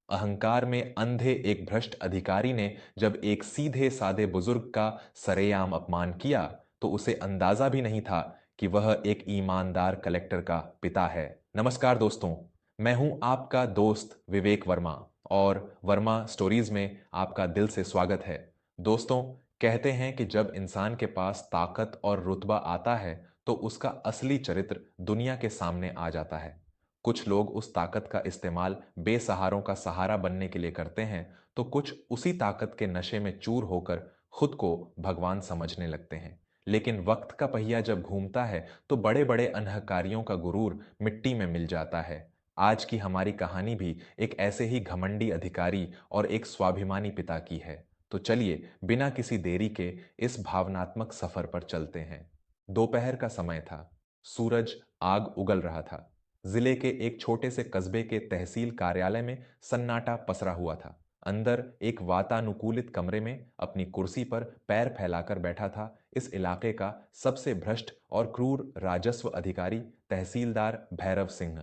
अहंकार में अंधे एक भ्रष्ट अधिकारी ने जब एक सीधे साधे बुजुर्ग का सरेआम अपमान किया तो उसे अंदाजा भी नहीं था कि वह एक ईमानदार कलेक्टर का पिता है। नमस्कार दोस्तों, मैं हूं आपका दोस्त विवेक वर्मा और वर्मा स्टोरीज में आपका दिल से स्वागत है। दोस्तों, कहते हैं कि जब इंसान के पास ताकत और रुतबा आता है तो उसका असली चरित्र दुनिया के सामने आ जाता है। कुछ लोग उस ताकत का इस्तेमाल बेसहारों का सहारा बनने के लिए करते हैं, तो कुछ उसी ताकत के नशे में चूर होकर खुद को भगवान समझने लगते हैं। लेकिन वक्त का पहिया जब घूमता है तो बड़े बड़े अनहकारियों का गुरूर मिट्टी में मिल जाता है। आज की हमारी कहानी भी एक ऐसे ही घमंडी अधिकारी और एक स्वाभिमानी पिता की है। तो चलिए बिना किसी देरी के इस भावनात्मक सफर पर चलते हैं। दोपहर का समय था। सूरज आग उगल रहा था। जिले के एक छोटे से कस्बे के तहसील कार्यालय में सन्नाटा पसरा हुआ था। अंदर एक वातानुकूलित कमरे में अपनी कुर्सी पर पैर फैलाकर बैठा था इस इलाके का सबसे भ्रष्ट और क्रूर राजस्व अधिकारी तहसीलदार भैरव सिंह।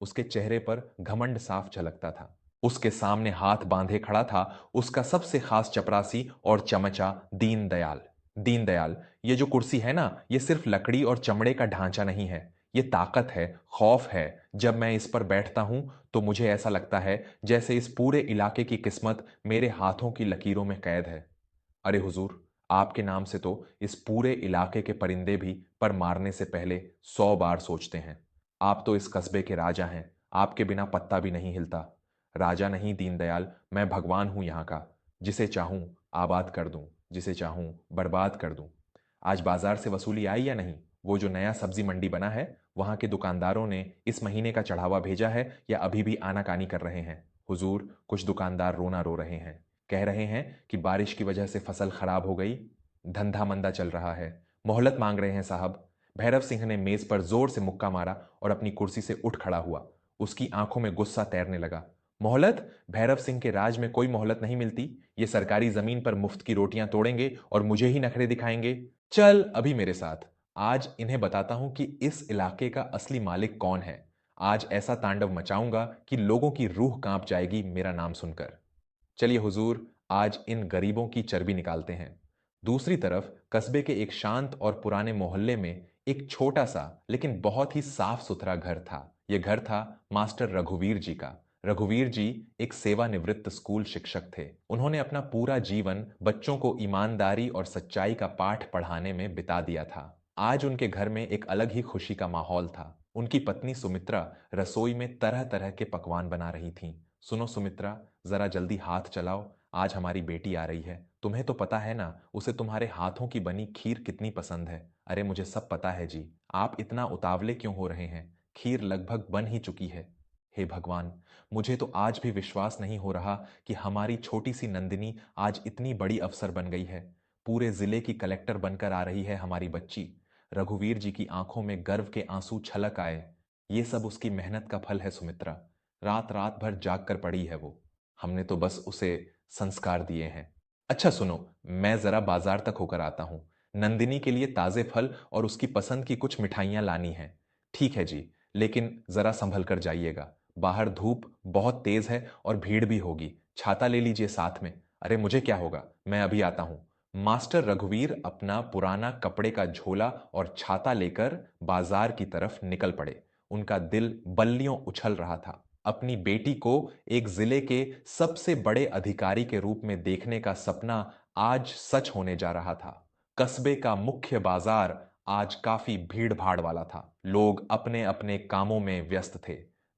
उसके चेहरे पर घमंड साफ झलकता था। उसके सामने हाथ बांधे खड़ा था उसका सबसे खास चपरासी और चमचा दीनदयाल। दीनदयाल, ये जो कुर्सी है ना, ये सिर्फ लकड़ी और चमड़े का ढांचा नहीं है, ये ताकत है, खौफ है। जब मैं इस पर बैठता हूं तो मुझे ऐसा लगता है जैसे इस पूरे इलाके की किस्मत मेरे हाथों की लकीरों में कैद है। अरे हुजूर, आपके नाम से तो इस पूरे इलाके के परिंदे भी पर मारने से पहले 100 बार सोचते हैं। आप तो इस कस्बे के राजा हैं, आपके बिना पत्ता भी नहीं हिलता। राजा नहीं दीनदयाल, मैं भगवान हूं यहाँ का। जिसे चाहूं आबाद कर दूं, जिसे चाहूं बर्बाद कर दूं। आज बाजार से वसूली आई या नहीं? वो जो नया सब्जी मंडी बना है, वहां के दुकानदारों ने इस महीने का चढ़ावा भेजा है या अभी भी आनाकानी कर रहे हैं? हुजूर, कुछ दुकानदार रोना रो रहे हैं। कह रहे हैं कि बारिश की वजह से फसल खराब हो गई, धंधा मंदा चल रहा है। मोहलत मांग रहे हैं साहब। भैरव सिंह ने मेज पर जोर से मुक्का मारा और अपनी कुर्सी से उठ खड़ा हुआ। उसकी आंखों में गुस्सा तैरने लगा। मोहलत? भैरव सिंह के राज में कोई मोहलत नहीं मिलती। ये सरकारी जमीन पर मुफ्त की रोटियां तोड़ेंगे और मुझे ही नखरे दिखाएंगे। चल अभी मेरे साथ। आज इन्हें बताता हूं कि इस इलाके का असली मालिक कौन है। आज ऐसा तांडव मचाऊंगा कि लोगों की रूह कांप जाएगी मेरा नाम सुनकर। चलिए हुजूर, आज इन गरीबों की चर्बी निकालते हैं। दूसरी तरफ कस्बे के एक शांत और पुराने मोहल्ले में एक छोटा सा लेकिन बहुत ही साफ सुथरा घर था। यह घर था मास्टर रघुवीर जी का। रघुवीर जी एक सेवानिवृत्त स्कूल शिक्षक थे। उन्होंने अपना पूरा जीवन बच्चों को ईमानदारी और सच्चाई का पाठ पढ़ाने में बिता दिया था। आज उनके घर में एक अलग ही खुशी का माहौल था। उनकी पत्नी सुमित्रा रसोई में तरह तरह के पकवान बना रही थीं। सुनो सुमित्रा, जरा जल्दी हाथ चलाओ, आज हमारी बेटी आ रही है। तुम्हें तो पता है ना, उसे तुम्हारे हाथों की बनी खीर कितनी पसंद है। अरे मुझे सब पता है जी, आप इतना उतावले क्यों हो रहे हैं? खीर लगभग बन ही चुकी है। हे भगवान, मुझे तो आज भी विश्वास नहीं हो रहा कि हमारी छोटी सी नंदिनी आज इतनी बड़ी अफसर बन गई है। पूरे जिले की कलेक्टर बनकर आ रही है हमारी बच्ची। रघुवीर जी की आंखों में गर्व के आंसू छलक आए। ये सब उसकी मेहनत का फल है सुमित्रा। रात रात भर जाग कर पड़ी है वो। हमने तो बस उसे संस्कार दिए हैं। अच्छा सुनो, मैं जरा बाजार तक होकर आता हूं। नंदिनी के लिए ताजे फल और उसकी पसंद की कुछ मिठाइयां लानी हैं। ठीक है जी, लेकिन जरा संभल कर जाइएगा। बाहर धूप बहुत तेज है और भीड़ भी होगी। छाता ले लीजिए साथ में। अरे मुझे क्या होगा, मैं अभी आता हूं। मास्टर रघुवीर अपना पुराना कपड़े का झोला और छाता लेकर बाजार की तरफ निकल पड़े। उनका दिल बल्लियों उछल रहा था। अपनी बेटी को एक जिले के सबसे बड़े अधिकारी के रूप में देखने का सपना आज सच होने जा रहा था। कस्बे का मुख्य बाजार आज काफी भीड़ भाड़ वाला था। लोग अपने अपने कामों में व्यस्त थे।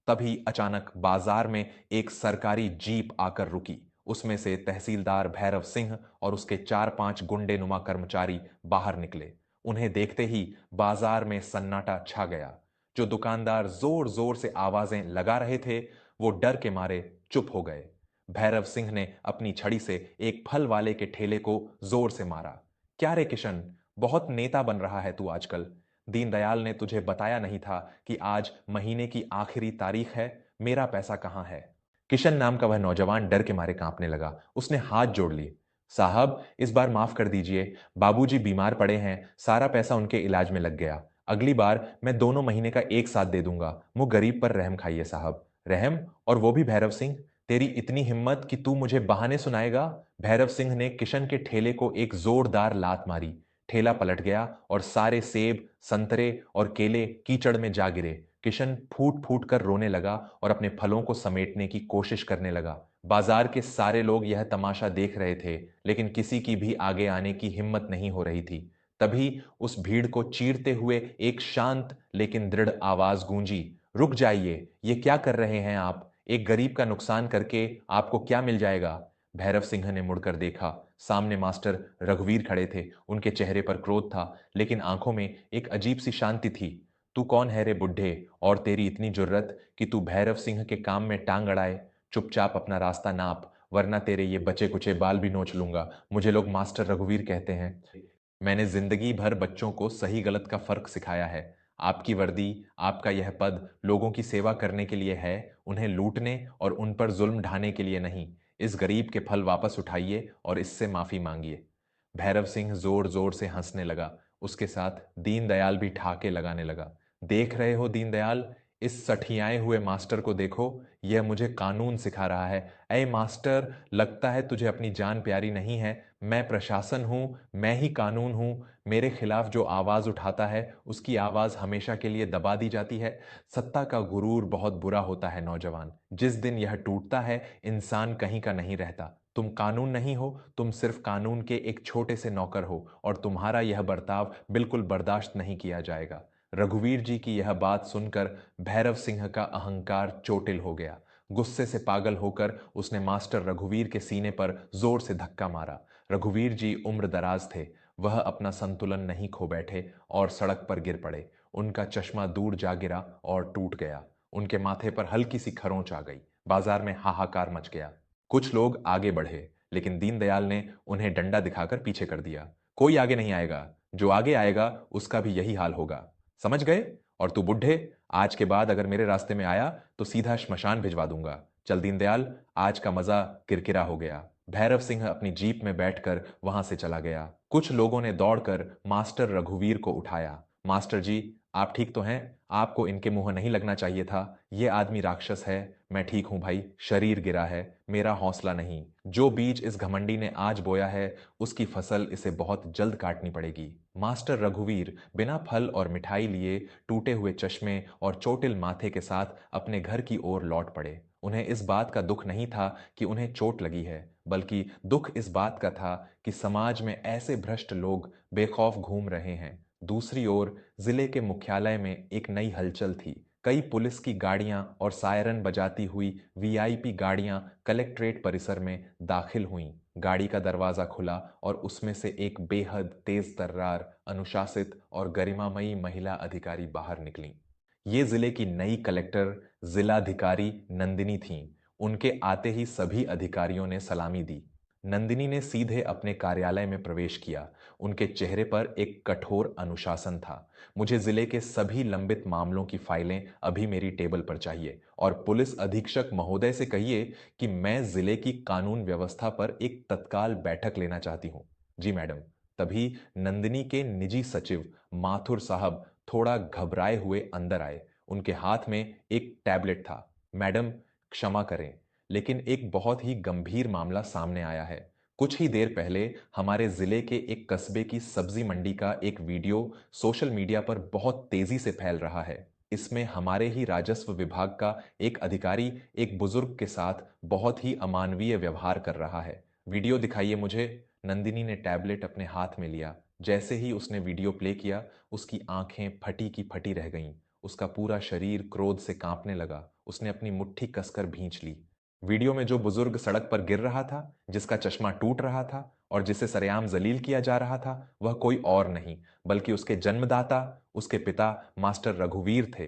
तभी अचानक बाजार में एक सरकारी जीप आकर रुकी। उसमें से तहसीलदार भैरव सिंह और उसके 4-5 गुंडे नुमा कर्मचारी बाहर निकले। उन्हें देखते ही बाजार में सन्नाटा छा गया। जो दुकानदार जोर जोर से आवाजें लगा रहे थे, वो डर के मारे चुप हो गए। भैरव सिंह ने अपनी छड़ी से एक फल वाले के ठेले को जोर से मारा। क्या रे किशन, बहुत नेता बन रहा है तू आजकल। दीनदयाल ने तुझे बताया नहीं था कि आज महीने की आखिरी तारीख है? मेरा पैसा कहां है? किशन नाम का वह नौजवान डर के मारे कांपने लगा। उसने हाथ जोड़ लिए। साहब, इस बार माफ कर दीजिए, बाबूजी बीमार पड़े हैं, सारा पैसा उनके इलाज में लग गया। अगली बार मैं दोनों महीने का एक साथ दे दूंगा। मुझ गरीब पर रहम खाइए साहब। रहम? और वो भी भैरव सिंह? तेरी इतनी हिम्मत कि तू मुझे बहाने सुनाएगा? भैरव सिंह ने किशन के ठेले को एक जोरदार लात मारी। ठेला पलट गया और सारे सेब, संतरे और केले कीचड़ में जा गिरे। किशन फूट फूट कर रोने लगा और अपने फलों को समेटने की कोशिश करने लगा। बाजार के सारे लोग यह तमाशा देख रहे थे, लेकिन किसी की भी आगे आने की हिम्मत नहीं हो रही थी। तभी उस भीड़ को चीरते हुए एक शांत लेकिन दृढ़ आवाज गूंजी। रुक जाइए, ये क्या कर रहे हैं आप? एक गरीब का नुकसान करके आपको क्या मिल जाएगा? भैरव सिंह ने मुड़कर देखा। सामने मास्टर रघुवीर खड़े थे। उनके चेहरे पर क्रोध था, लेकिन आंखों में एक अजीब सी शांति थी। तू कौन है रे बुड्ढे, और तेरी इतनी जुर्रत कि तू भैरव सिंह के काम में टांग अड़ाए? चुपचाप अपना रास्ता नाप, वरना तेरे ये बचे कुचे बाल भी नोच लूंगा। मुझे लोग मास्टर रघुवीर कहते हैं। मैंने जिंदगी भर बच्चों को सही गलत का फर्क सिखाया है। आपकी वर्दी, आपका यह पद लोगों की सेवा करने के लिए है, उन्हें लूटने और उन पर जुल्म ढाने के लिए नहीं। इस गरीब के फल वापस उठाइए और इससे माफी मांगिए। भैरव सिंह जोर जोर से हंसने लगा। उसके साथ दीनदयाल भी ठहाके लगाने लगा। देख रहे हो दीनदयाल, इस सठियाए हुए मास्टर को देखो, यह मुझे कानून सिखा रहा है। अय मास्टर, लगता है तुझे अपनी जान प्यारी नहीं है। मैं प्रशासन हूं, मैं ही कानून हूं। मेरे खिलाफ जो आवाज उठाता है, उसकी आवाज हमेशा के लिए दबा दी जाती है। सत्ता का गुरूर बहुत बुरा होता है नौजवान। जिस दिन यह टूटता है, इंसान कहीं का नहीं रहता। तुम कानून नहीं हो, तुम सिर्फ कानून के एक छोटे से नौकर हो, और तुम्हारा यह बर्ताव बिल्कुल बर्दाश्त नहीं किया जाएगा। रघुवीर जी की यह बात सुनकर भैरव सिंह का अहंकार चोटिल हो गया। गुस्से से पागल होकर उसने मास्टर रघुवीर के सीने पर जोर से धक्का मारा। रघुवीर जी उम्र दराज थे। वह अपना संतुलन नहीं खो बैठे और सड़क पर गिर पड़े। उनका चश्मा दूर जा गिरा और टूट गया। उनके माथे पर हल्की सी खरोंच आ गई। बाजार में हाहाकार मच गया। कुछ लोग आगे बढ़े, लेकिन दीनदयाल ने उन्हें डंडा दिखाकर पीछे कर दिया। कोई आगे नहीं आएगा। जो आगे आएगा उसका भी यही हाल होगा। समझ गए? और तू बुड्ढे, आज के बाद अगर मेरे रास्ते में आया तो सीधा श्मशान भिजवा दूंगा। चल दीनदयाल, आज का मजा किरकिरा हो गया। भैरव सिंह अपनी जीप में बैठकर वहां से चला गया। कुछ लोगों ने दौड़कर मास्टर रघुवीर को उठाया। मास्टर जी, आप ठीक तो हैं? आपको इनके मुंह नहीं लगना चाहिए था। ये आदमी राक्षस है। मैं ठीक हूं भाई, शरीर गिरा है, मेरा हौसला नहीं। जो बीज इस घमंडी ने आज बोया है, उसकी फसल इसे बहुत जल्द काटनी पड़ेगी। मास्टर रघुवीर बिना फल और मिठाई लिए, टूटे हुए चश्मे और चोटिल माथे के साथ अपने घर की ओर लौट पड़े। उन्हें इस बात का दुख नहीं था कि उन्हें चोट लगी है, बल्कि दुख इस बात का था कि समाज में ऐसे भ्रष्ट लोग बेखौफ घूम रहे हैं। दूसरी ओर जिले के मुख्यालय में एक नई हलचल थी। कई पुलिस की गाड़ियां और सायरन बजाती हुई वीआईपी गाड़ियां कलेक्ट्रेट परिसर में दाखिल हुईं। गाड़ी का दरवाजा खुला और उसमें से एक बेहद तेज तर्रार, अनुशासित और गरिमामयी महिला अधिकारी बाहर निकली। ये जिले की नई कलेक्टर जिलाधिकारी नंदिनी थीं। उनके आते ही सभी अधिकारियों ने सलामी दी। नंदिनी ने सीधे अपने कार्यालय में प्रवेश किया। उनके चेहरे पर एक कठोर अनुशासन था। मुझे जिले के सभी लंबित मामलों की फाइलें अभी मेरी टेबल पर चाहिए, और पुलिस अधीक्षक महोदय से कहिए कि मैं जिले की कानून व्यवस्था पर एक तत्काल बैठक लेना चाहती हूँ। जी मैडम। तभी नंदिनी के निजी सचिव माथुर साहब थोड़ा घबराए हुए अंदर आए। उनके हाथ में एक टैबलेट था। मैडम, क्षमा करें, लेकिन एक बहुत ही गंभीर मामला सामने आया है। कुछ ही देर पहले हमारे जिले के एक कस्बे की सब्जी मंडी का एक वीडियो सोशल मीडिया पर बहुत तेजी से फैल रहा है। इसमें हमारे ही राजस्व विभाग का एक अधिकारी एक बुजुर्ग के साथ बहुत ही अमानवीय व्यवहार कर रहा है। वीडियो दिखाइए मुझे। नंदिनी ने टैबलेट अपने हाथ में लिया। जैसे ही उसने वीडियो प्ले किया, उसकी आंखें फटी की फटी रह गईं। उसका पूरा शरीर क्रोध से कांपने लगा। उसने अपनी मुट्ठी कसकर भींच ली। वीडियो में जो बुजुर्ग सड़क पर गिर रहा था, जिसका चश्मा टूट रहा था और जिसे सरेआम जलील किया जा रहा था, वह कोई और नहीं बल्कि उसके जन्मदाता, उसके पिता मास्टर रघुवीर थे।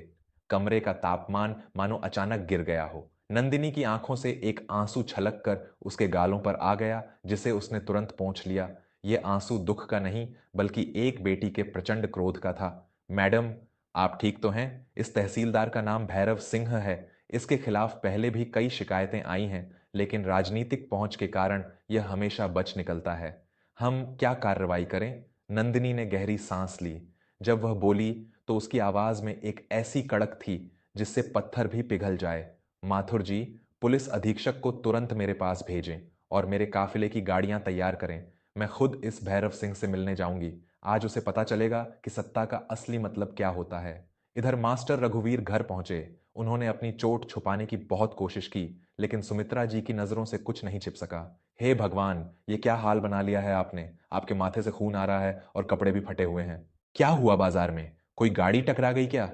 कमरे का तापमान मानो अचानक गिर गया हो। नंदिनी की आंखों से एक आंसू छलक कर उसके गालों पर आ गया, जिसे उसने तुरंत पोंछ लिया। ये आंसू दुख का नहीं, बल्कि एक बेटी के प्रचंड क्रोध का था। मैडम, आप ठीक तो हैं? इस तहसीलदार का नाम भैरव सिंह है। इसके खिलाफ पहले भी कई शिकायतें आई हैं, लेकिन राजनीतिक पहुंच के कारण यह हमेशा बच निकलता है। हम क्या कार्रवाई करें? नंदिनी ने गहरी सांस ली। जब वह बोली तो उसकी आवाज में एक ऐसी कड़क थी जिससे पत्थर भी पिघल जाए। माथुर जी, पुलिस अधीक्षक को तुरंत मेरे पास भेजें और मेरे काफिले की गाड़ियां तैयार करें। मैं खुद इस भैरव सिंह से मिलने जाऊंगी। आज उसे पता चलेगा कि सत्ता का असली मतलब क्या होता है। इधर मास्टर रघुवीर घर पहुंचे। उन्होंने अपनी चोट छुपाने की बहुत कोशिश की, लेकिन सुमित्रा जी की नजरों से कुछ नहीं छिप सका। हे भगवान, ये क्या हाल बना लिया है आपने। आपके माथे से खून आ रहा है और कपड़े भी फटे हुए हैं। क्या हुआ बाजार में? कोई गाड़ी टकरा गई क्या?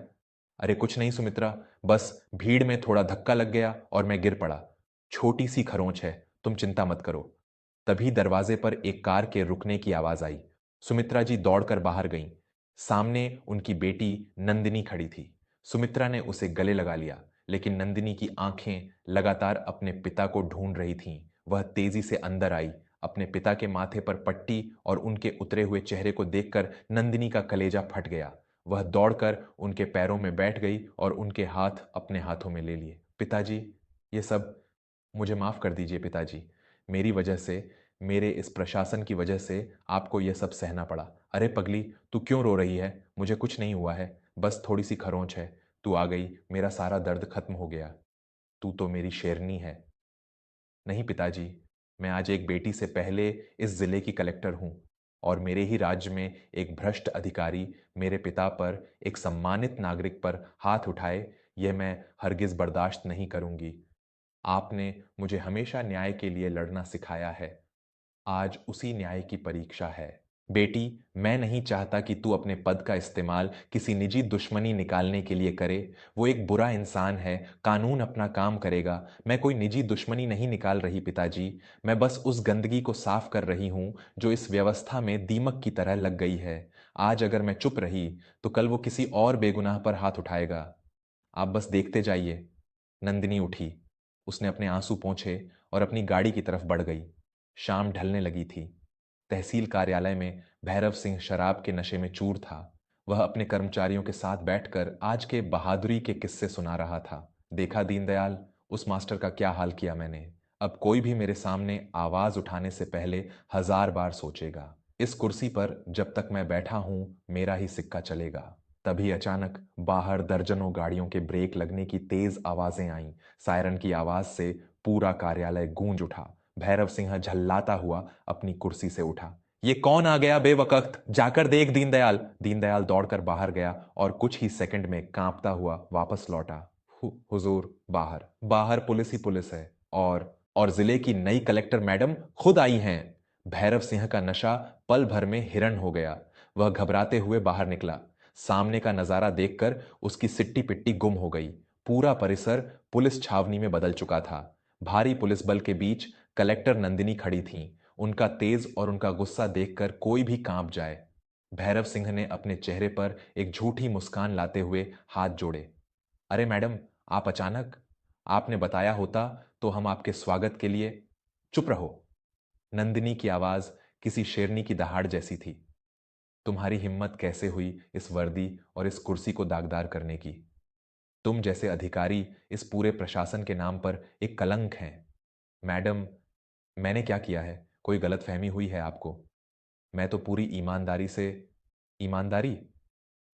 अरे कुछ नहीं सुमित्रा, बस भीड़ में थोड़ा धक्का लग गया और मैं गिर पड़ा। छोटी सी खरोंच है, तुम चिंता मत करो। तभी दरवाजे पर एक कार के रुकने की आवाज आई। सुमित्रा जी दौड़कर बाहर गईं। सामने उनकी बेटी नंदिनी खड़ी थी। सुमित्रा ने उसे गले लगा लिया, लेकिन नंदिनी की आंखें लगातार अपने पिता को ढूंढ रही थीं। वह तेजी से अंदर आई। अपने पिता के माथे पर पट्टी और उनके उतरे हुए चेहरे को देखकर नंदिनी का कलेजा फट गया। वह दौड़कर उनके पैरों में बैठ गई और उनके हाथ अपने हाथों में ले लिए। पिताजी, ये सब मुझे माफ कर दीजिए पिताजी। मेरी वजह से, मेरे इस प्रशासन की वजह से आपको यह सब सहना पड़ा। अरे पगली, तू क्यों रो रही है? मुझे कुछ नहीं हुआ है, बस थोड़ी सी खरोंच है। तू आ गई, मेरा सारा दर्द खत्म हो गया। तू तो मेरी शेरनी है। नहीं पिताजी, मैं आज एक बेटी से पहले इस जिले की कलेक्टर हूं और मेरे ही राज्य में एक भ्रष्ट अधिकारी मेरे पिता पर, एक सम्मानित नागरिक पर हाथ उठाए, यह मैं हरगिज बर्दाश्त नहीं करूंगी। आपने मुझे हमेशा न्याय के लिए लड़ना सिखाया है। आज उसी न्याय की परीक्षा है। बेटी, मैं नहीं चाहता कि तू अपने पद का इस्तेमाल किसी निजी दुश्मनी निकालने के लिए करे। वो एक बुरा इंसान है, कानून अपना काम करेगा। मैं कोई निजी दुश्मनी नहीं निकाल रही पिताजी। मैं बस उस गंदगी को साफ कर रही हूं जो इस व्यवस्था में दीमक की तरह लग गई है। आज अगर मैं चुप रही तो कल वो किसी और बेगुनाह पर हाथ उठाएगा। आप बस देखते जाइए। नंदिनी उठी। उसने अपने आंसू पोंछे और अपनी गाड़ी की तरफ बढ़ गई। शाम ढलने लगी थी। तहसील कार्यालय में भैरव सिंह शराब के नशे में चूर था। वह अपने कर्मचारियों के साथ बैठकर आज के बहादुरी के किस्से सुना रहा था। देखा दीनदयाल, उस मास्टर का क्या हाल किया मैंने। अब कोई भी मेरे सामने आवाज उठाने से पहले 1000 बार सोचेगा। इस कुर्सी पर जब तक मैं बैठा हूं, मेरा ही सिक्का चलेगा। तभी अचानक बाहर दर्जनों गाड़ियों के ब्रेक लगने की तेज आवाजें आईं। सायरन की आवाज से पूरा कार्यालय गूंज उठा। भैरव सिंह झल्लाता हुआ अपनी कुर्सी से उठा। ये कौन आ गया बेवकत? जाकर देख दीनदयाल। दीनदयाल दौड़कर बाहर गया और कुछ ही सेकंड में कांपता हुआ वापस लौटा। हुजूर, बाहर बाहर पुलिस ही पुलिस है। और जिले की नई कलेक्टर मैडम खुद आई हैं। भैरव सिंह का नशा पल भर में हिरण हो गया। वह घबराते हुए बाहर निकला। सामने का नजारा देखकर उसकी सिट्टी पिट्टी गुम हो गई। पूरा परिसर पुलिस छावनी में बदल चुका था। भारी पुलिस बल के बीच कलेक्टर नंदिनी खड़ी थीं। उनका तेज और उनका गुस्सा देखकर कोई भी कांप जाए। भैरव सिंह ने अपने चेहरे पर एक झूठी मुस्कान लाते हुए हाथ जोड़े। अरे मैडम, आप अचानक, आपने बताया होता तो हम आपके स्वागत के लिए। चुप रहो। नंदिनी की आवाज किसी शेरनी की दहाड़ जैसी थी। तुम्हारी हिम्मत कैसे हुई इस वर्दी और इस कुर्सी को दागदार करने की? तुम जैसे अधिकारी इस पूरे प्रशासन के नाम पर एक कलंक हैं। मैडम, मैंने क्या किया है? कोई गलतफहमी हुई है आपको? मैं तो पूरी ईमानदारी से। ईमानदारी?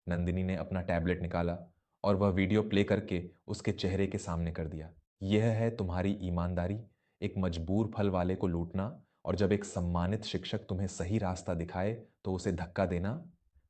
नंदिनी ने अपना टैबलेट निकाला और वह वीडियो प्ले करके उसके चेहरे के सामने कर दिया। यह है तुम्हारी ईमानदारी, एक मजबूर फल वाले को लूटना, और जब एक सम्मानित शिक्षक तुम्हें सही रास्ता दिखाए तो उसे धक्का देना।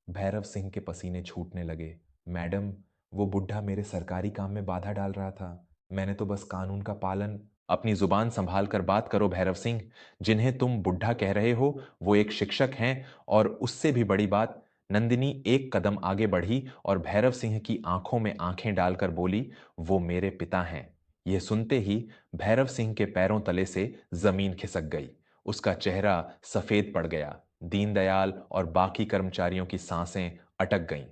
भैरव सिंह के पसीने छूटने लगे। मैडम, वो बुढ़ा मेरे सरकारी काम में बाधा डाल रहा था। मैंने तो बस कानून का पालन। अपनी जुबान संभाल कर बात करो भैरव सिंह। जिन्हें तुम बुढ़ा कह रहे हो वो एक शिक्षक हैं, और उससे भी बड़ी बात। नंदिनी एक कदम आगे बढ़ी और भैरव सिंह की आंखों में आंखें डालकर बोली, वो मेरे पिता हैं। यह सुनते ही भैरव सिंह के पैरों तले से जमीन खिसक गई। उसका चेहरा सफेद पड़ गया। दीनदयाल और बाकी कर्मचारियों की सांसें अटक गईं।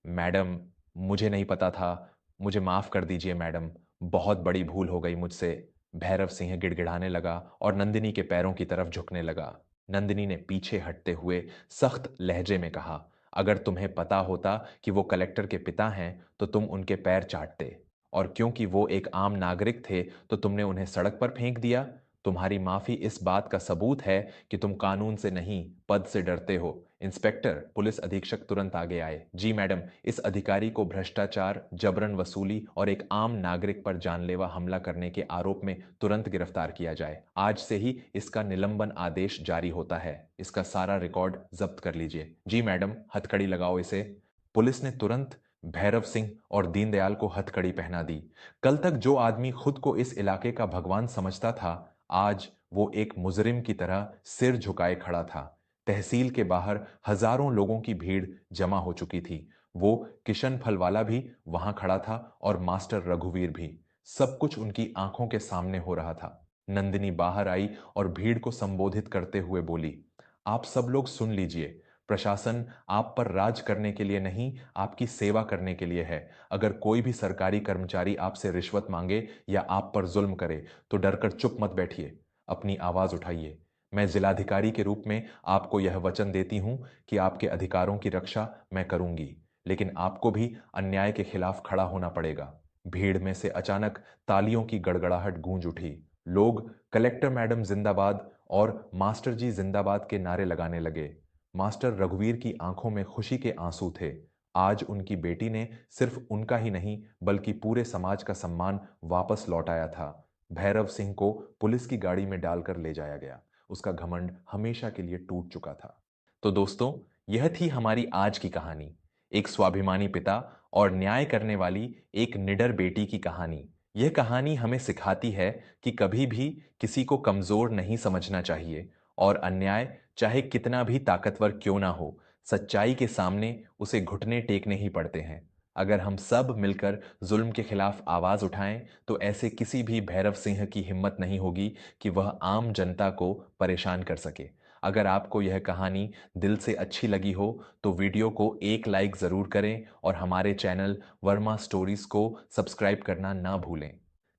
मैडम, मुझे नहीं पता था। मुझे माफ कर दीजिए मैडम। बहुत बड़ी भूल हो गई मुझसे। भैरव सिंह गिड़गिड़ाने लगा और नंदिनी के पैरों की तरफ झुकने लगा। नंदिनी ने पीछे हटते हुए सख्त लहजे में कहा, अगर तुम्हें पता होता कि वो कलेक्टर के पिता हैं तो तुम उनके पैर चाटते, और क्योंकि वो एक आम नागरिक थे तो तुमने उन्हें सड़क पर फेंक दिया। तुम्हारी माफी इस बात का सबूत है कि तुम कानून से नहीं, पद से डरते हो। इंस्पेक्टर, पुलिस अधीक्षक तुरंत आगे आए। जी मैडम, इस अधिकारी को भ्रष्टाचार, जबरन वसूली और एक आम नागरिक पर जानलेवा हमला करने के आरोप में तुरंत गिरफ्तार किया जाए। आज से ही इसका निलंबन आदेश जारी होता है। इसका सारा रिकॉर्ड जब्त कर लीजिए। जी मैडम, हथकड़ी लगाओ इसे। पुलिस ने तुरंत भैरव सिंह और दीनदयाल को हथकड़ी पहना दी। कल तक जो आदमी खुद को इस इलाके का भगवान समझता था, आज वो एक मुजरिम की तरह सिर झुकाए खड़ा था। तहसील के बाहर हजारों लोगों की भीड़ जमा हो चुकी थी। वो किशन फलवाला भी वहां खड़ा था और मास्टर रघुवीर भी। सब कुछ उनकी आंखों के सामने हो रहा था। नंदिनी बाहर आई और भीड़ को संबोधित करते हुए बोली, आप सब लोग सुन लीजिए। प्रशासन आप पर राज करने के लिए नहीं, आपकी सेवा करने के लिए है। अगर कोई भी सरकारी कर्मचारी आपसे रिश्वत मांगे या आप पर जुल्म करे तो डरकर चुप मत बैठिए, अपनी आवाज उठाइए। मैं जिलाधिकारी के रूप में आपको यह वचन देती हूं कि आपके अधिकारों की रक्षा मैं करूंगी, लेकिन आपको भी अन्याय के खिलाफ खड़ा होना पड़ेगा। भीड़ में से अचानक तालियों की गड़गड़ाहट गूंज उठी। लोग कलेक्टर मैडम जिंदाबाद और मास्टर जी जिंदाबाद के नारे लगाने लगे। मास्टर रघुवीर की आंखों में खुशी के आंसू थे। आज उनकी बेटी ने सिर्फ उनका ही नहीं बल्कि पूरे समाज का सम्मान वापस लौटाया था। भैरव सिंह को पुलिस की गाड़ी में डालकर ले जाया गया। उसका घमंड हमेशा के लिए टूट चुका था। तो दोस्तों, यह थी हमारी आज की कहानी। एक स्वाभिमानी पिता और न्याय करने वाली एक निडर बेटी की कहानी। यह कहानी हमें सिखाती है कि कभी भी किसी को कमजोर नहीं समझना चाहिए और अन्याय चाहे कितना भी ताकतवर क्यों ना हो, सच्चाई के सामने उसे घुटने टेकने ही पड़ते हैं। अगर हम सब मिलकर जुल्म के खिलाफ आवाज उठाएं तो ऐसे किसी भी भैरव सिंह की हिम्मत नहीं होगी कि वह आम जनता को परेशान कर सके। अगर आपको यह कहानी दिल से अच्छी लगी हो तो वीडियो को एक लाइक जरूर करें और हमारे चैनल वर्मा स्टोरीज को सब्सक्राइब करना ना भूलें।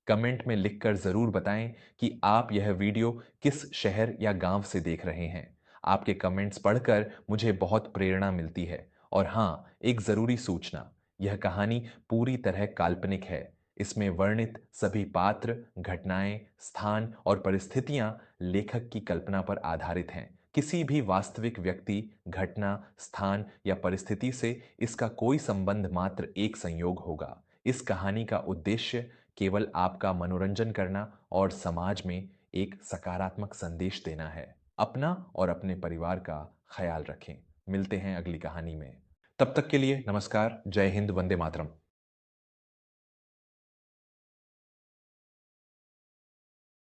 कमेंट में लिखकर जरूर बताएं कि आप यह वीडियो किस शहर या गांव से देख रहे हैं। आपके कमेंट्स पढ़कर मुझे बहुत प्रेरणा मिलती है। और हाँ, एक जरूरी सूचना, यह कहानी पूरी तरह काल्पनिक है। इसमें वर्णित सभी पात्र, घटनाएं, स्थान और परिस्थितियां लेखक की कल्पना पर आधारित हैं। किसी भी वास्तविक व्यक्ति, घटना, स्थान या परिस्थिति से इसका कोई संबंध मात्र एक संयोग होगा। इस कहानी का उद्देश्य केवल आपका मनोरंजन करना और समाज में एक सकारात्मक संदेश देना है। अपना और अपने परिवार का ख्याल रखें। मिलते हैं अगली कहानी में। तब तक के लिए नमस्कार, जय हिंद, वंदे मातरम।